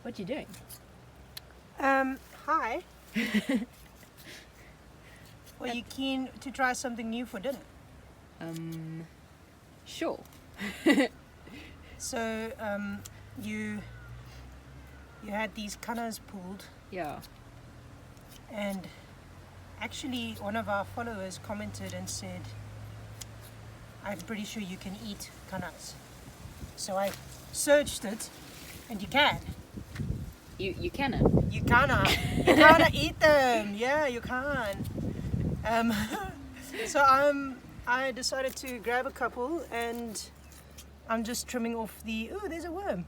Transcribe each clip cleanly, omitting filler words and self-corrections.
What you doing? Hi. Are you keen to try something new for dinner? Sure. So, you had these colours pulled, Yeah. and actually one of our followers commented and said, I'm pretty sure you can eat canas. So I searched it, and you can. You can. You canna eat them. Yeah, you can. So I decided to grab a couple, and I'm just trimming off the. Oh, there's a worm.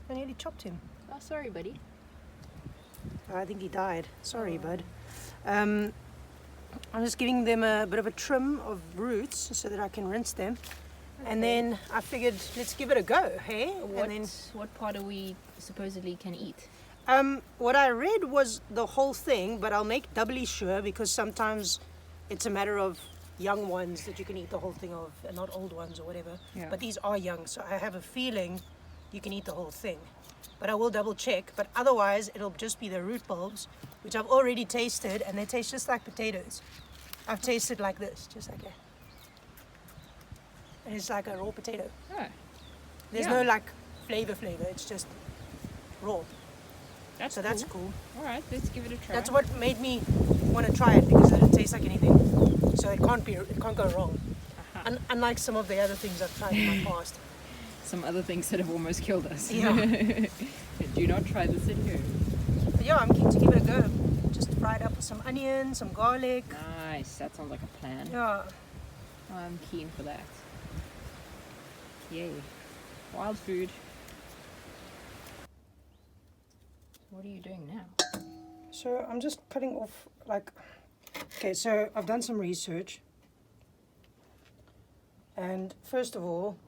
I nearly chopped him. Oh, sorry, buddy. I think he died. Sorry, bud. I'm just giving them a bit of a trim of roots so that I can rinse them. Okay. And then I figured, let's give it a go, hey? What part are we supposedly can eat? What I read was the whole thing, but I'll make doubly sure because sometimes it's a matter of young ones that you can eat the whole thing of and not old ones or whatever. Yeah. But these are young, so I have a feeling you can eat the whole thing. But I will double check, but otherwise it'll just be the root bulbs, which I've already tasted, and they taste just like potatoes. I've tasted like this, just like that. And it's like a raw potato. Oh. There's no like flavor, it's just raw. That's cool. Alright, let's give it a try. That's what made me want to try it, because it doesn't taste like anything. So it can't go wrong. Uh-huh. Unlike some of the other things I've tried in my past. Some other things that have almost killed us. Yeah. Do not try this at home. But yeah, I'm keen to give it a go. Just fry it up with some onion, some garlic. Nice, that sounds like a plan. Yeah. I'm keen for that. Yay. Wild food. What are you doing now? So I'm just cutting off okay, so I've done some research. And first of all,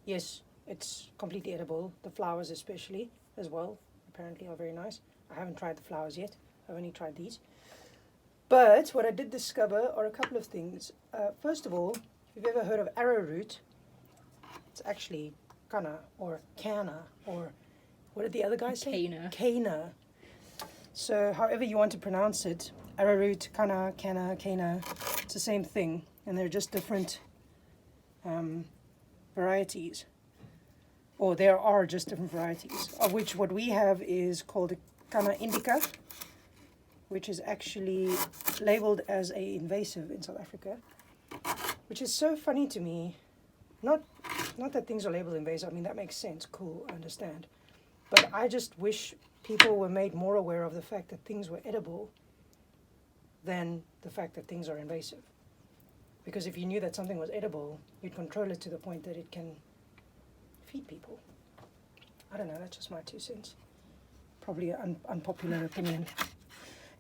yes, it's completely edible. The flowers especially as well, apparently are very nice. I haven't tried the flowers yet. I've only tried these. But what I did discover are a couple of things. First of all, if you've ever heard of arrowroot, it's actually kana or canna, or what did the other guy say? Kana. So however you want to pronounce it, arrowroot, kana, it's the same thing. And they're just different varieties. Or there are just different varieties, of which what we have is called Kana indica, which is actually labeled as an invasive in South Africa, which is so funny to me. Not that things are labeled invasive, I mean, that makes sense, cool, I understand. But I just wish people were made more aware of the fact that things were edible than the fact that things are invasive. Because if you knew that something was edible, you'd control it to the point that it can feed people. I don't know, that's just my 2 cents. Probably an unpopular opinion.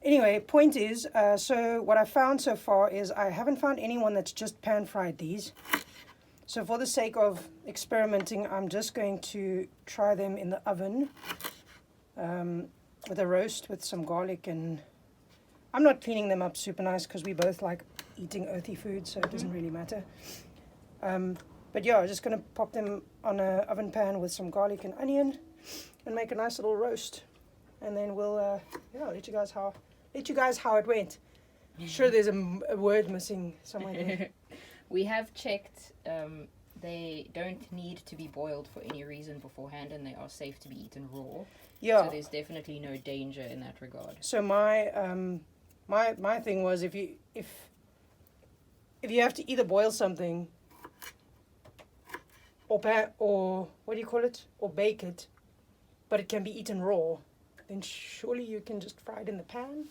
Anyway, point is, so what I found so far is I haven't found anyone that's just pan-fried these. So for the sake of experimenting, I'm just going to try them in the oven with a roast with some garlic, and I'm not cleaning them up super nice because we both like eating earthy food, so it doesn't really matter. But yeah, I'm just going to pop them on an oven pan with some garlic and onion and make a nice little roast. And then we'll let you guys how it went. Sure, there's a word missing somewhere there. We have checked. They don't need to be boiled for any reason beforehand, and they are safe to be eaten raw. Yeah. So there's definitely no danger in that regard. So my my thing was if you have to either boil something or what do you call it, or bake it, but it can be eaten raw, then surely you can just fry it in the pan.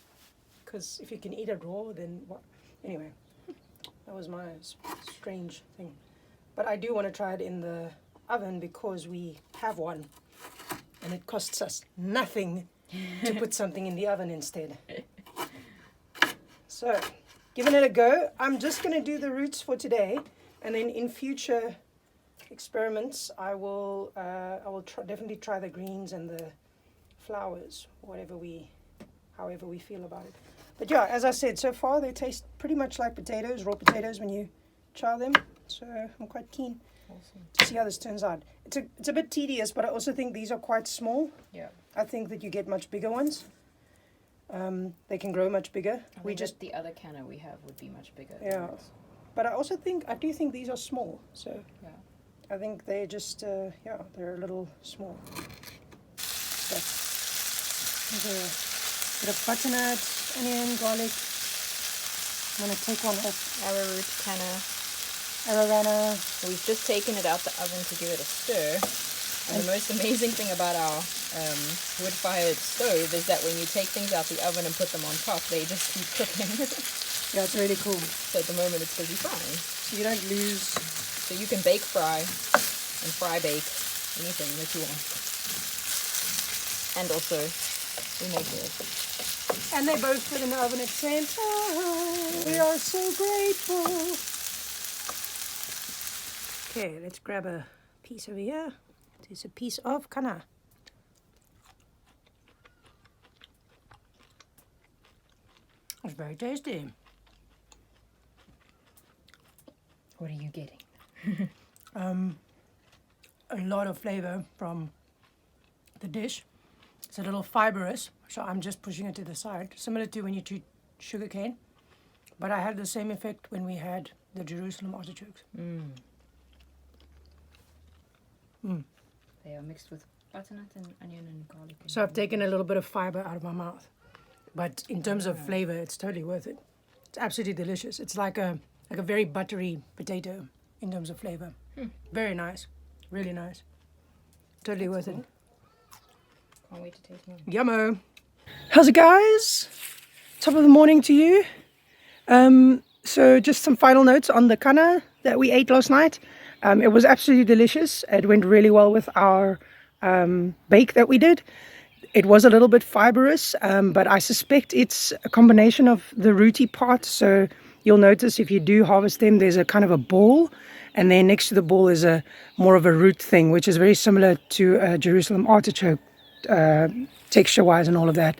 Because if you can eat it raw, then what? Anyway, that was my strange thing. But I do want to try it in the oven because we have one. And it costs us nothing to put something in the oven instead. So, giving it a go. I'm just going to do the roots for today. And then in future experiments, I will definitely try the greens and the flowers, however we feel about it. But yeah, as I said, so far they taste pretty much like potatoes, raw potatoes when you char them. So I'm quite keen to see how this turns out. It's a bit tedious, but I also think these are quite small. Yeah. I think that you get much bigger ones. They can grow much bigger. We just the other canna we have would be much bigger. Yeah, but I do think these are small. So yeah, I think they're just they're a little small. But there's a bit of butternut, onion, garlic. I'm gonna take one off. arrowroot canna. Arrowroot. We've just taken it out the oven to give it a stir. And the most amazing thing about our wood-fired stove is that when you take things out the oven and put them on top, they just keep cooking. Yeah, it's really cool. So at the moment it's busy frying. So you don't lose. So you can bake fry and fry bake anything that you want. And also we make it. And they both fit in the oven at the same time. We are so grateful. Okay, let's grab a piece over here. It's a piece of canna. It's very tasty. What are you getting? A lot of flavor from the dish. It's a little fibrous, so I'm just pushing it to the side, similar to when you chew sugar cane. But I had the same effect when we had the Jerusalem artichokes. They are mixed with butternut and onion and garlic. And So I've taken a little bit of fiber out of my mouth. But in terms of flavor, it's totally worth it. It's absolutely delicious. It's like a very buttery potato in terms of flavor. Very nice. Really nice. Totally worth it. Can't wait to taste more. Yummo. How's it, guys? Top of the morning to you. So just some final notes on the canna that we ate last night. It was absolutely delicious. It went really well with our bake that we did. It was a little bit fibrous, but I suspect it's a combination of the rooty part. So you'll notice if you do harvest them, there's a kind of a ball, and then next to the ball is a more of a root thing, which is very similar to a Jerusalem artichoke texture-wise and all of that.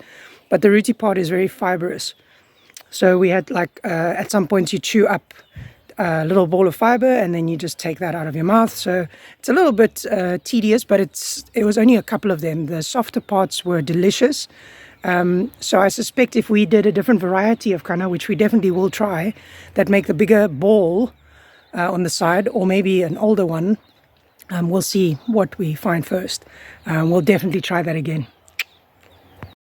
But the rooty part is very fibrous. So we had at some points you chew up a little ball of fiber and then you just take that out of your mouth. So it's a little bit tedious, but it was only a couple of them. The softer parts were delicious. So I suspect if we did a different variety of canna, which we definitely will try, that make the bigger ball on the side, or maybe an older one, we'll see what we find first. We'll definitely try that again.